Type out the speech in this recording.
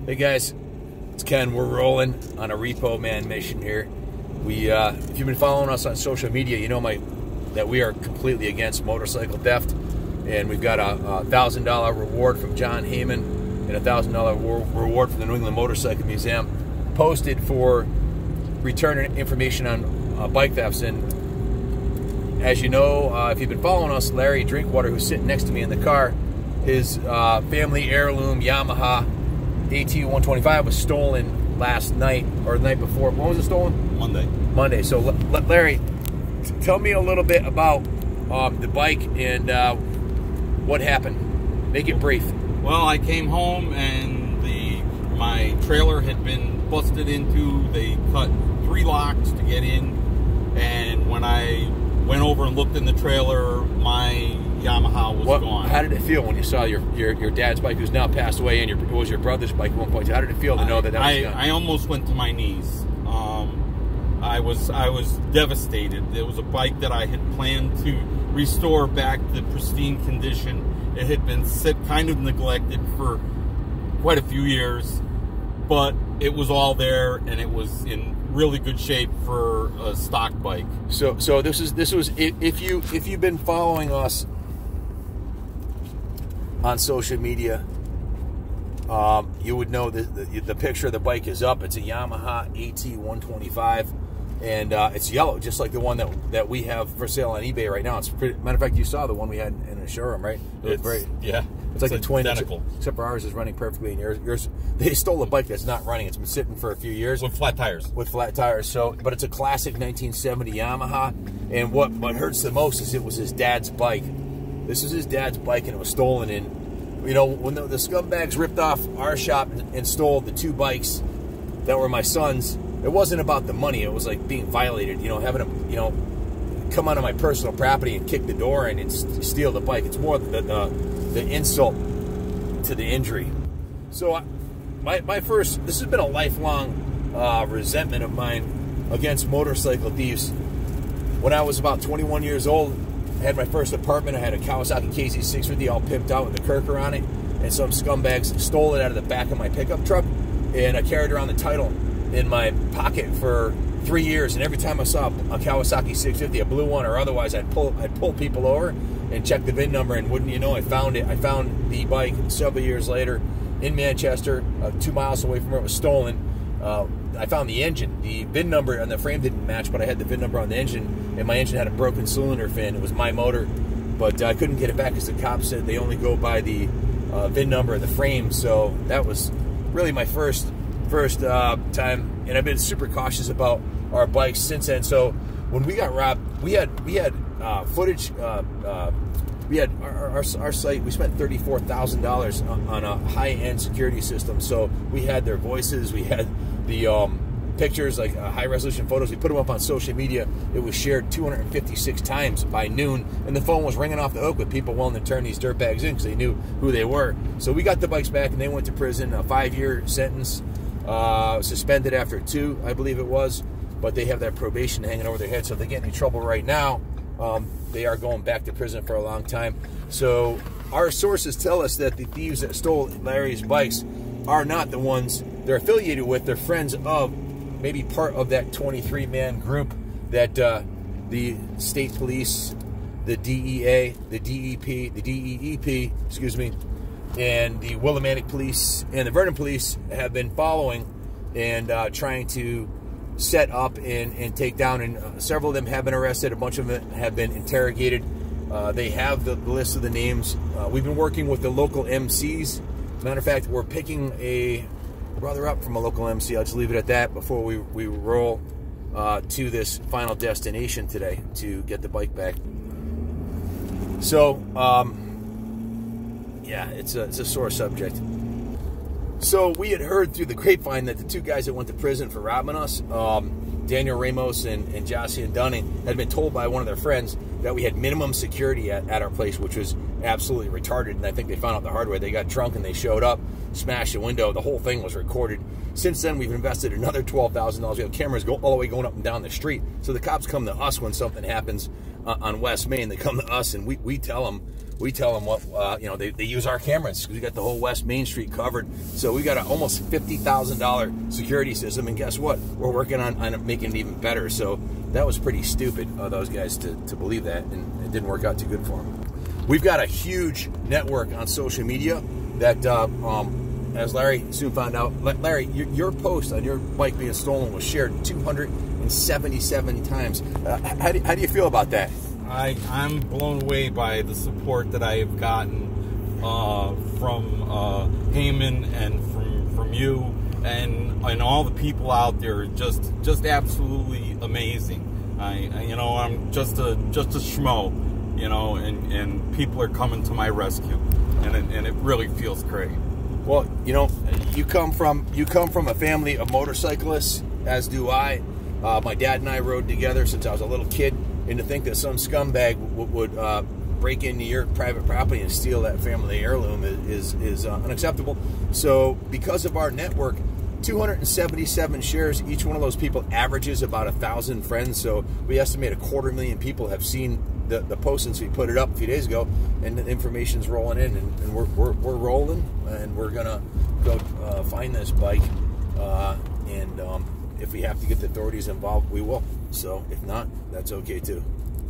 Hey guys, it's Ken. We're rolling on a Repo Man mission here. If you've been following us on social media, you know that we are completely against motorcycle theft, and we've got a $1,000 reward from John Heyman and a $1,000 reward from the New England Motorcycle Museum posted for return information on bike thefts. And as you know, if you've been following us, Larry Drinkwater, who's sitting next to me in the car, his family heirloom Yamaha AT125 was stolen last night, or the night before. When was it stolen? Monday. So Larry, tell me a little bit about the bike and what happened. Make it brief. Well, I came home and my trailer had been busted into. They cut 3 locks to get in, and when I went over and looked in the trailer, my Yamaha was gone. How did it feel when you saw your dad's bike, who's now passed away, and it was your brother's bike at one point? How did it feel to know that was gone? I almost went to my knees. I was devastated. It was a bike that I had planned to restore back to pristine condition. It had been kind of neglected for quite a few years, but it was all there, and it was in really good shape for a stock bike. So this was if you've been following us on social media, you would know that the picture of the bike is up. It's a Yamaha AT125, and it's yellow, just like the one that we have for sale on eBay right now. It's pretty, matter of fact, you saw the one we had in the showroom, right? It's like the twin, identical. Except for ours is running perfectly, and yours they stole a bike that's not running. It's been sitting for a few years with flat tires. But it's a classic 1970 Yamaha, and what hurts the most is it was his dad's bike. This is his dad's bike, and it was stolen. And you know, when the scumbags ripped off our shop and stole the 2 bikes that were my son's, it wasn't about the money. It was like being violated. You know, having them, you know, come onto my personal property and kick the door in and steal the bike. It's more the insult to the injury. So this has been a lifelong resentment of mine against motorcycle thieves. When I was about 21 years old, I had my first apartment. I had a Kawasaki KZ650 all pimped out with a Kirker on it, and some scumbags stole it out of the back of my pickup truck, and I carried around the title in my pocket for 3 years. And every time I saw a Kawasaki 650, a blue one or otherwise, I'd pull people over and check the VIN number, and wouldn't you know, I found it. I found the bike several years later in Manchester, 2 miles away from where it was stolen. I found the engine. The VIN number on the frame didn't match, but I had the VIN number on the engine, and my engine had a broken cylinder fin. It was my motor, but I couldn't get it back because the cops said they only go by the VIN number of the frame. So that was really my first time, and I've been super cautious about our bikes since then. So when we got robbed, we had footage. We had our site. We spent $34,000 on a high-end security system. So we had their voices. We had the pictures, like high-resolution photos. We put them up on social media. It was shared 256 times by noon, and the phone was ringing off the hook with people willing to turn these dirtbags in because they knew who they were. So we got the bikes back, and they went to prison. A 5-year sentence, suspended after 2, I believe it was. But they have that probation hanging over their head, so if they get in trouble right now, they are going back to prison for a long time. So our sources tell us that the thieves that stole Larry's bikes are not the ones they're affiliated with. They're friends of, maybe part of that 23-man group that the state police, the DEA, the DEP, the DEEP, excuse me, and the Willimantic police and the Vernon police have been following and trying to set up and take down, and several of them have been arrested. A bunch of them have been interrogated. They have the list of the names. We've been working with the local MCs. Matter of fact, we're picking a brother up from a local MC. I'll just leave it at that before we roll to this final destination today to get the bike back. So yeah, it's a sore subject. So we had heard through the grapevine that the 2 guys that went to prison for robbing us, Daniel Ramos and Jossian Dunning, had been told by one of their friends that we had minimum security at our place, which was absolutely retarded. And I think they found out the hard way. They got drunk and they showed up, smashed the window. The whole thing was recorded. Since then, we've invested another $12,000. We have cameras all the way going up and down the street. So the cops come to us when something happens on West Main. They come to us, and we tell them we tell them what, you know, they use our cameras. We got the whole West Main Street covered. So we got an almost $50,000 security system. And guess what? We're working on making it even better. So that was pretty stupid of those guys to believe that. And it didn't work out too good for them. We've got a huge network on social media that, as Larry soon found out, Larry, your post on your bike being stolen was shared 277 times. How do you feel about that? I'm blown away by the support that I have gotten from Heyman and from you and all the people out there. Just absolutely amazing. You know, I'm just a schmo, you know, and people are coming to my rescue, and it really feels great. Well, you know, you come from a family of motorcyclists, as do I. My dad and I rode together since I was a little kid, and to think that some scumbag would break into your private property and steal that family heirloom is unacceptable. So because of our network, 277 shares, each one of those people averages about 1,000 friends. So we estimate 250,000 people have seen the post since we put it up a few days ago, and the information's rolling in, and we're rolling, and we're gonna go find this bike, and if we have to get the authorities involved, we will. So if not, that's okay too.